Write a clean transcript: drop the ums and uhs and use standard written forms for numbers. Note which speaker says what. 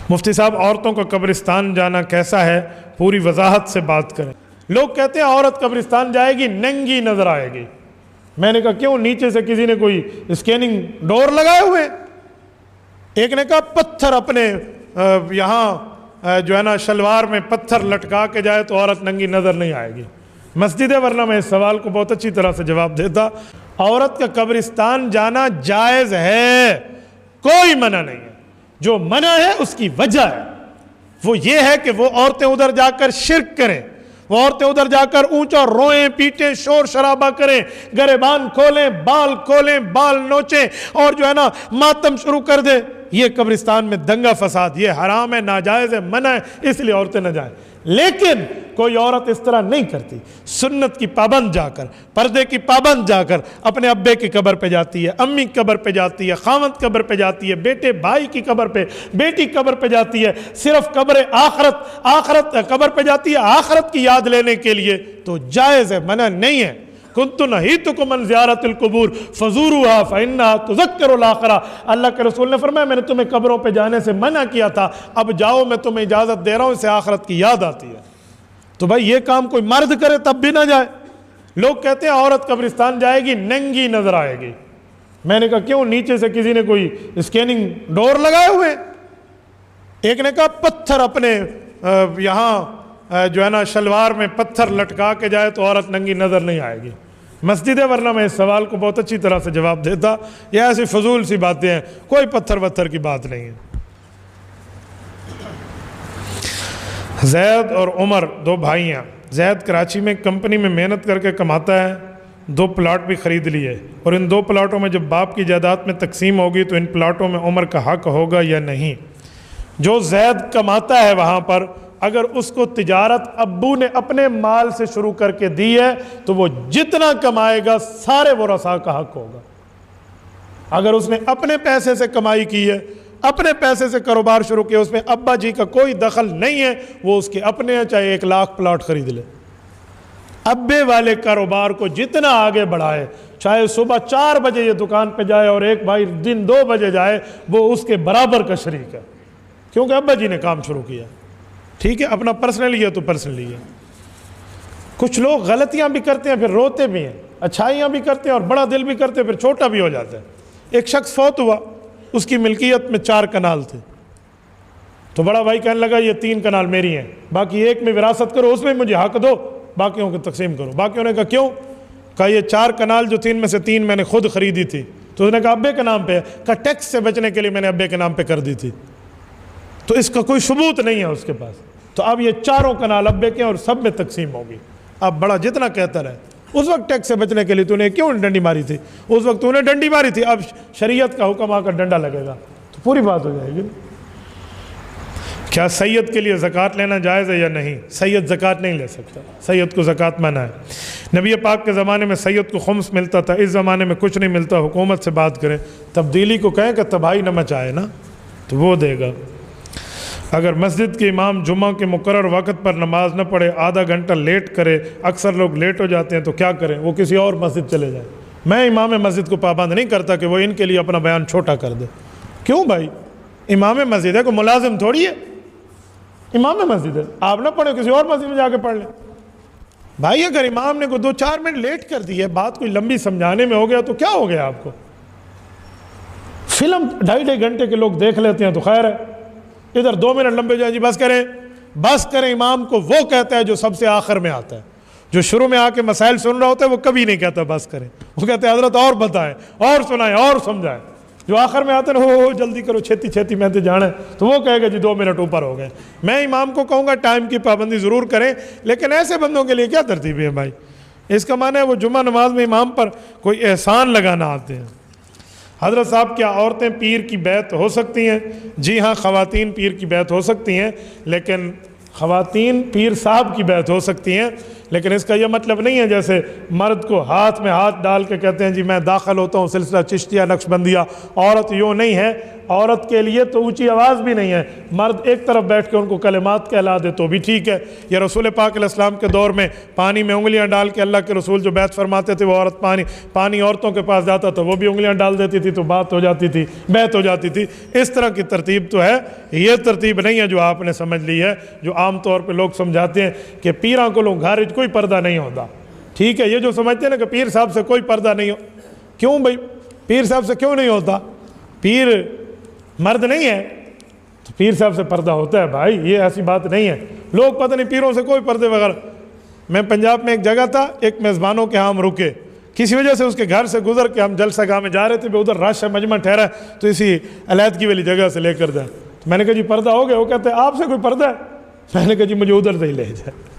Speaker 1: مفتی صاحب عورتوں کا قبرستان جانا کیسا ہے، پوری وضاحت سے بات کریں۔ لوگ کہتے ہیں عورت قبرستان جائے گی ننگی نظر آئے گی۔ میں نے کہا کیوں، نیچے سے کسی نے کوئی اسکیننگ ڈور لگائے ہوئے؟ ایک نے کہا پتھر اپنے یہاں جو ہے نا شلوار میں پتھر لٹکا کے جائے تو عورت ننگی نظر نہیں آئے گی۔ مسجد ہے، ورنہ میں اس سوال کو بہت اچھی طرح سے جواب دیتا۔ عورت کا قبرستان جانا جائز ہے، کوئی منع نہیں ہے۔ جو منع ہے اس کی وجہ ہے، وہ یہ ہے کہ وہ عورتیں ادھر جا کر شرک کریں، وہ عورتیں ادھر جا کر اونچا روئیں پیٹیں شور شرابہ کریں، گریبان کھولیں، بال نوچیں اور جو ہے نا ماتم شروع کر دیں۔ یہ قبرستان میں دنگا فساد، یہ حرام ہے، ناجائز ہے، منع ہے، اس لیے عورتیں نہ جائیں۔ لیکن کوئی عورت اس طرح نہیں کرتی، سنت کی پابند جا کر، پردے کی پابند جا کر اپنے ابے کی قبر پہ جاتی ہے، امی کی قبر پہ جاتی ہے، خاوند قبر پہ جاتی ہے، بیٹے بھائی کی قبر پہ، بیٹی قبر پہ جاتی ہے، صرف آخرت قبر پہ جاتی ہے آخرت کی یاد لینے کے لیے، تو جائز ہے، منع نہیں ہے۔ کنت نہیتکم عن زیارت القبور فزوروها فانها تذکر الاخرہ، اللہ کے رسول نے فرمایا میں نے تمہیں قبروں پہ جانے سے منع کیا تھا، اب جاؤ، میں تمہیں اجازت دے رہا ہوں، اس سے آخرت کی یاد آتی ہے۔ تو بھائی یہ کام کوئی مرد کرے تب بھی نہ جائے۔ لوگ کہتے ہیں عورت قبرستان جائے گی ننگی نظر آئے گی۔ میں نے کہا کیوں، نیچے سے کسی نے کوئی اسکیننگ ڈور لگائے ہوئے؟ ایک نے کہا پتھر اپنے یہاں جو ہے نا شلوار میں پتھر لٹکا کے جائے تو عورت ننگی نظر نہیں آئے گی۔ مسجد ہے، ورنہ میں اس سوال کو بہت اچھی طرح سے جواب دیتا۔ یہ ایسی فضول سی باتیں ہیں، کوئی پتھر وتھر کی بات نہیں ہے۔ زید اور عمر دو بھائی ہیں۔ زید کراچی میں کمپنی میں محنت کر کے کماتا ہے، 2 پلاٹ بھی خرید لیے، اور ان 2 پلاٹوں میں جب باپ کی جائیداد میں تقسیم ہوگی تو ان پلاٹوں میں عمر کا حق ہوگا یا نہیں؟ جو زید کماتا ہے وہاں پر اگر اس کو تجارت ابو نے اپنے مال سے شروع کر کے دی ہے تو وہ جتنا کمائے گا سارے ورثاء کا حق ہوگا۔ اگر اس نے اپنے پیسے سے کمائی کی ہے، اپنے پیسے سے کاروبار شروع کیا، اس میں ابا جی کا کوئی دخل نہیں ہے، وہ اس کے اپنے ہیں، چاہے 1 لاکھ پلاٹ خرید لے۔ ابے والے کاروبار کو جتنا آگے بڑھائے، چاہے صبح 4 بجے یہ دکان پہ جائے اور ایک بھائی دن 2 بجے جائے، وہ اس کے برابر کا شریک ہے، کیونکہ ابا جی نے کام شروع کیا۔ ٹھیک ہے، اپنا پرسنلی ہے تو پرسنلی ہے۔ کچھ لوگ غلطیاں بھی کرتے ہیں پھر روتے بھی ہیں، اچھائیاں بھی کرتے ہیں اور بڑا دل بھی کرتے ہیں پھر چھوٹا بھی ہو جاتا ہے۔ ایک شخص فوت ہوا، اس کی ملکیت میں 4 کنال تھے، تو بڑا بھائی کہنے لگا یہ 3 کنال میری ہیں، باقی 1 میں وراثت کرو، اس میں مجھے حق دو، باقیوں کو تقسیم کرو۔ باقیوں نے کہا کیوں؟ کہا یہ 4 کنال جو 3 میں سے 3 میں نے خود خریدی تھی، تو اس نے کہا ابے کے نام پہ ہے، کہا ٹیکس سے بچنے کے لیے میں نے ابے کے نام پہ کر دی تھی، تو اس کا کوئی ثبوت نہیں ہے اس کے پاس، تو اب یہ 4 کنال ابے کے اور سب میں تقسیم ہوگی۔ اب بڑا جتنا کہتا رہے، اس وقت ٹیکس سے بچنے کے لیے تو نے کیوں ڈنڈی ماری تھی؟ اس وقت تو نے ڈنڈی ماری تھی، اب شریعت کا حکم آ کر ڈنڈا لگے گا تو پوری بات ہو جائے گی۔ کیا سید کے لیے زکوٰۃ لینا جائز ہے یا نہیں؟ سید زکوٰۃ نہیں لے سکتا، سید کو زکوٰۃ منع ہے۔ نبی پاک کے زمانے میں سید کو خمس ملتا تھا، اس زمانے میں کچھ نہیں ملتا، حکومت سے بات کریں، تبدیلی کو کہیں کہ تباہی نہ مچائے نا، تو وہ دے گا۔ اگر مسجد کے امام جمعہ کے مقرر وقت پر نماز نہ پڑھے، آدھا گھنٹہ لیٹ کرے، اکثر لوگ لیٹ ہو جاتے ہیں، تو کیا کریں؟ وہ کسی اور مسجد چلے جائیں۔ میں امام مسجد کو پابند نہیں کرتا کہ وہ ان کے لیے اپنا بیان چھوٹا کر دے۔ کیوں بھائی؟ امام مسجد ہے، کوئی ملازم تھوڑی ہے، امام مسجد ہے، آپ نہ پڑھیں کسی اور مسجد میں جا کے پڑھ لیں۔ بھائی اگر امام نے کوئی 2-4 منٹ لیٹ کر دی ہے، بات کوئی لمبی سمجھانے میں ہو گیا تو کیا ہو گیا آپ کو؟ فلم 2.5 گھنٹے کے لوگ دیکھ لیتے ہیں تو خیر ہے، ادھر 2 منٹ لمبے جائیں، جی بس کریں۔ امام کو وہ کہتا ہے جو سب سے آخر میں آتا ہے، جو شروع میں آ کے مسائل سن رہا ہوتا ہے وہ کبھی نہیں کہتا بس کریں، وہ کہتے ہیں حضرت اور بتائیں، اور سنائیں، اور سمجھائیں۔ جو آخر میں آتے ہیں ہو جلدی کرو، چھتی میں تو جانا ہے، تو وہ کہے گا جی 2 منٹ اوپر ہو گئے۔ میں امام کو کہوں گا ٹائم کی پابندی ضرور کریں، لیکن ایسے بندوں کے لیے کیا ترتیب ہے بھائی؟ اس کا معنی ہے وہ جمعہ نماز میں امام پر کوئی احسان لگانا آتے ہیں۔ حضرت صاحب کیا عورتیں پیر کی بیعت ہو سکتی ہیں؟ جی ہاں، خواتین پیر کی بیعت ہو سکتی ہیں، لیکن خواتین پیر صاحب کی بیعت ہو سکتی ہیں، لیکن اس کا یہ مطلب نہیں ہے جیسے مرد کو ہاتھ میں ہاتھ ڈال کے کہتے ہیں جی میں داخل ہوتا ہوں سلسلہ چشتیہ نقشبندیہ، عورت یوں نہیں ہے۔ عورت کے لیے تو اونچی آواز بھی نہیں ہے، مرد ایک طرف بیٹھ کے ان کو کلمات کہلا دے تو بھی ٹھیک ہے۔ یا رسول پاک علیہ السلام کے دور میں پانی میں انگلیاں ڈال کے اللہ کے رسول جو بیعت فرماتے تھے، وہ عورت پانی عورتوں کے پاس جاتا تھا، وہ بھی انگلیاں ڈال دیتی تھی تو بات ہو جاتی تھی، بیعت ہو جاتی تھی۔ اس طرح کی ترتیب تو ہے، یہ ترتیب نہیں ہے جو آپ نے سمجھ لی ہے، جو عام طور پہ لوگ سمجھاتے ہیں کہ پیراں کو لوگ گھر کوئی پردہ نہیں ہوتا۔ ٹھیک ہے، یہ جو سمجھتے ہیں نا کہ پیر صاحب سے کوئی پردہ نہیں ہو، کیوں بھائی پیر صاحب سے کیوں نہیں ہوتا؟ پیر مرد نہیں ہے تو پیر صاحب سے پردہ ہوتا ہے بھائی، یہ ایسی بات نہیں ہے۔ لوگ پتہ نہیں پیروں سے کوئی پردے وغیرہ۔ میں پنجاب میں ایک جگہ تھا، ایک میزبانوں کے ہاں ہم رکے، کسی وجہ سے اس کے گھر سے گزر کے ہم جلسہ گاہ میں جا رہے تھے، ادھر رش ہے، مجمع ٹھہرا ہے، تو اسی علیحدگی والی جگہ سے لے کر دیں۔ میں نے کہا جی پردہ ہو گیا؟ وہ کہتے ہیں آپ سے کوئی پردہ ہے؟ میں نے کہا جی مجھے ادھر سے ہی لے جائے۔